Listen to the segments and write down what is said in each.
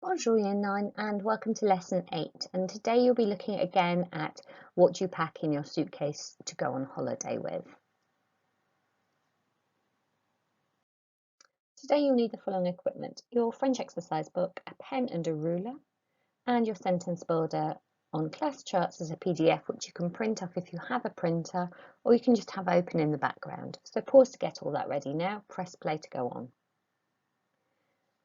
Bonjour Year 9 and welcome to Lesson 8, and today you'll be looking again at what you pack in your suitcase to go on holiday with. Today you'll need the following equipment: your French exercise book, a pen and a ruler, and your sentence builder on class charts as a PDF which you can print off if you have a printer, or you can just have open in the background. So pause to get all that ready now, press play to go on.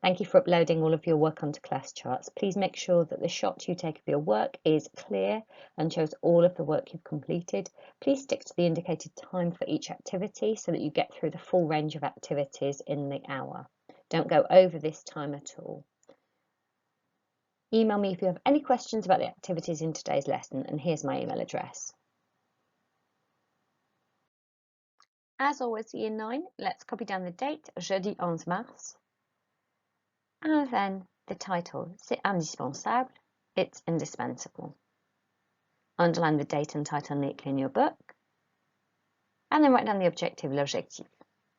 Thank you for uploading all of your work onto class charts. Please make sure that the shot you take of your work is clear and shows all of the work you've completed. Please stick to the indicated time for each activity so that you get through the full range of activities in the hour. Don't go over this time at all. Email me if you have any questions about the activities in today's lesson, and here's my email address. As always, Year 9, let's copy down the date, jeudi 11 mars. And then the title, c'est indispensable, it's indispensable. Underline the date and title neatly in your book. And then write down the objective, l'objectif,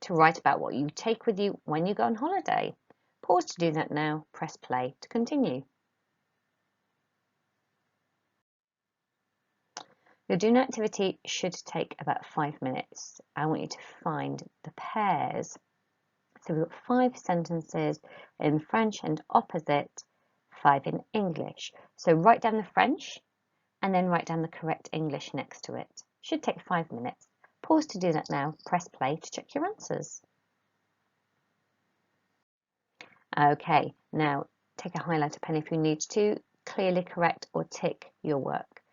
to write about what you take with you when you go on holiday. Pause to do that now, press play to continue. Your doing activity should take about 5 minutes. I want you to find the pairs. So we've got 5 sentences in French and opposite 5 in English. So write down the French and then write down the correct English next to it. Should take 5 minutes. Pause to do that now. Press play to check your answers. Okay, now take a highlighter pen if you need to. Clearly correct or tick your work.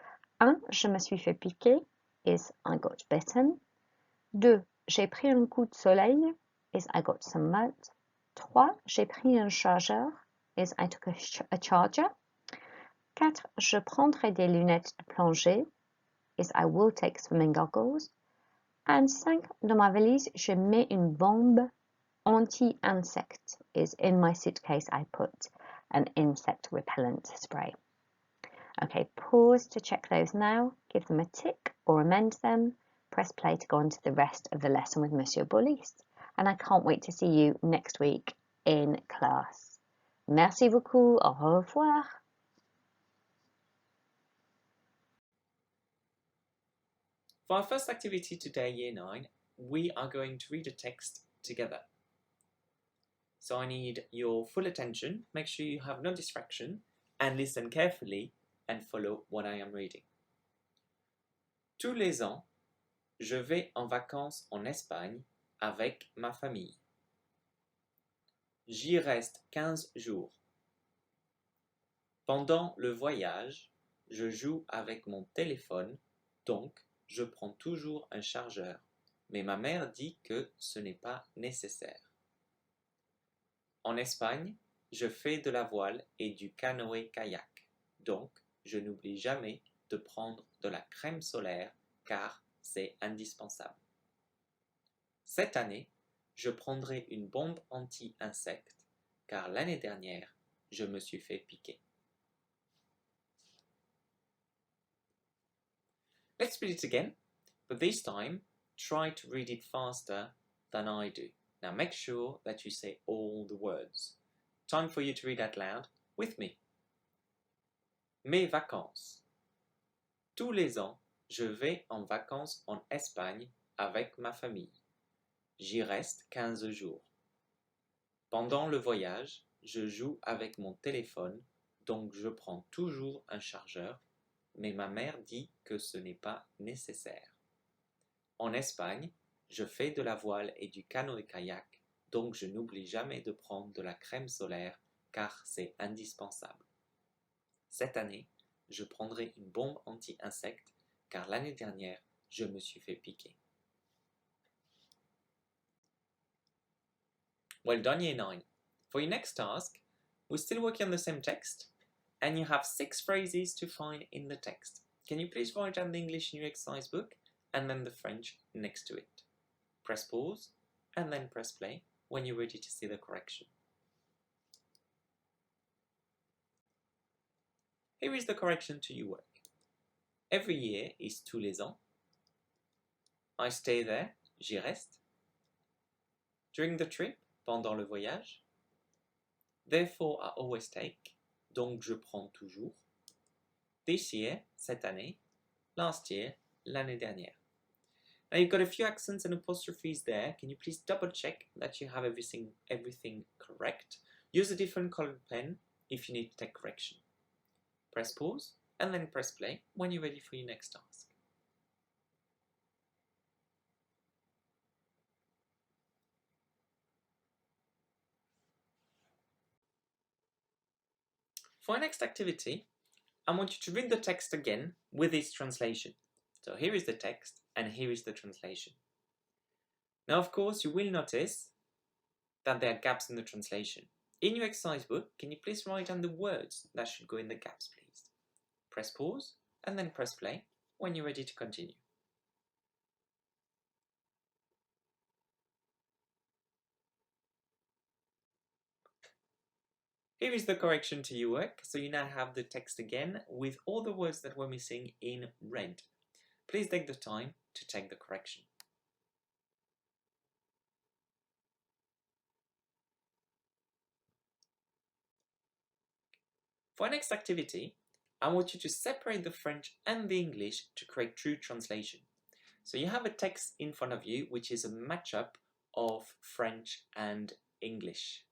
1. Je me suis fait piquer is I got bitten. 2. J'ai pris un coup de soleil is I got some mud. 3. J'ai pris un chargeur is I took a charger. 4. Je prendrai des lunettes de plongée is I will take swimming goggles. And 5. Dans ma valise, je mets une bombe anti-insect is in my suitcase I put an insect repellent spray. Okay, pause to check those now. Give them a tick or amend them. Press play to go on to the rest of the lesson with Monsieur Bolis. And I can't wait to see you next week in class. Merci beaucoup. Au revoir. For our first activity today, Year 9, we are going to read a text together. So I need your full attention, make sure you have no distraction, and listen carefully and follow what I am reading. Tous les ans, je vais en vacances en Espagne avec ma famille. J'y reste 15 jours. Pendant le voyage, je joue avec mon téléphone, donc je prends toujours un chargeur, mais ma mère dit que ce n'est pas nécessaire. En Espagne, je fais de la voile et du canoë-kayak, donc je n'oublie jamais de prendre de la crème solaire car c'est indispensable. Cette année, je prendrai une bombe anti-insectes car l'année dernière, je me suis fait piquer. Let's read it again, but this time try to read it faster than I do. Now make sure that you say all the words. Time for you to read out loud with me. Mes vacances. Tous les ans, je vais en vacances en Espagne avec ma famille. J'y reste 15 jours. Pendant le voyage, je joue avec mon téléphone, donc je prends toujours un chargeur, mais ma mère dit que ce n'est pas nécessaire. En Espagne, je fais de la voile et du canoë-kayak, donc je n'oublie jamais de prendre de la crème solaire car c'est indispensable. Cette année, je prendrai une bombe anti-insectes car l'année dernière, je me suis fait piquer. Well done, Year 9. For your next task, we're still working on the same text, and you have 6 phrases to find in the text. Can you please write down the English in your exercise book and then the French next to it? Press pause and then press play when you're ready to see the correction. Here is the correction to your work. Every year is tous les ans. I stay there, j'y reste. During the trip, pendant le voyage. Therefore, I always take. Donc, je prends toujours. This year, cette année. Last year, l'année dernière. Now you've got a few accents and apostrophes there. Can you please double check that you have everything correct? Use a different colored pen if you need to take correction. Press pause and then press play when you're ready for your next task. For our next activity, I want you to read the text again with its translation. So here is the text and here is the translation. Now, of course, you will notice that there are gaps in the translation. In your exercise book, can you please write down the words that should go in the gaps, please? Press pause and then press play when you're ready to continue. Here is the correction to your work, so you now have the text again with all the words that were missing in red. Please take the time to take the correction. For our next activity, I want you to separate the French and the English to create true translation. So you have a text in front of you which is a matchup of French and English.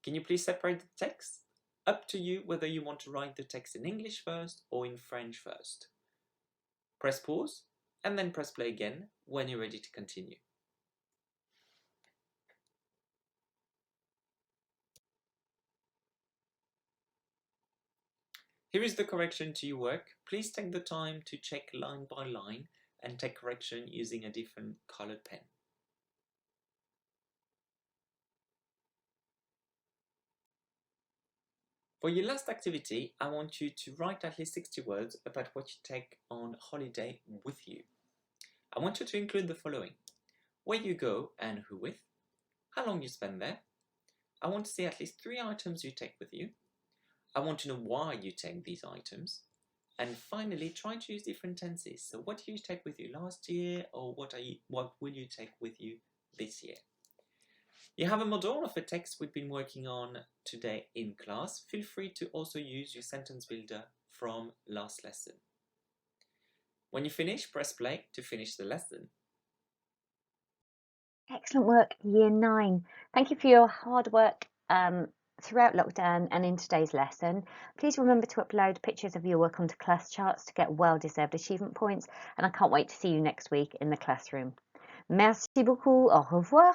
Can you please separate the text? Up to you whether you want to write the text in English first or in French first. Press pause and then press play again when you're ready to continue. Here is the correction to your work. Please take the time to check line by line and take correction using a different colored pen. For your last activity, I want you to write at least 60 words about what you take on holiday with you. I want you to include the following: where you go and who with, how long you spend there. I want to see at least 3 items you take with you. I want to know why you take these items. And finally, try to use different tenses. So what did you take with you last year, or what will you take with you this year? You have a model of a text we've been working on today in class. Feel free to also use your sentence builder from last lesson. When you finish, press play to finish the lesson. Excellent work, Year 9. Thank you for your hard work throughout lockdown and in today's lesson. Please remember to upload pictures of your work onto class charts to get well-deserved achievement points, and I can't wait to see you next week in the classroom. Merci beaucoup, au revoir.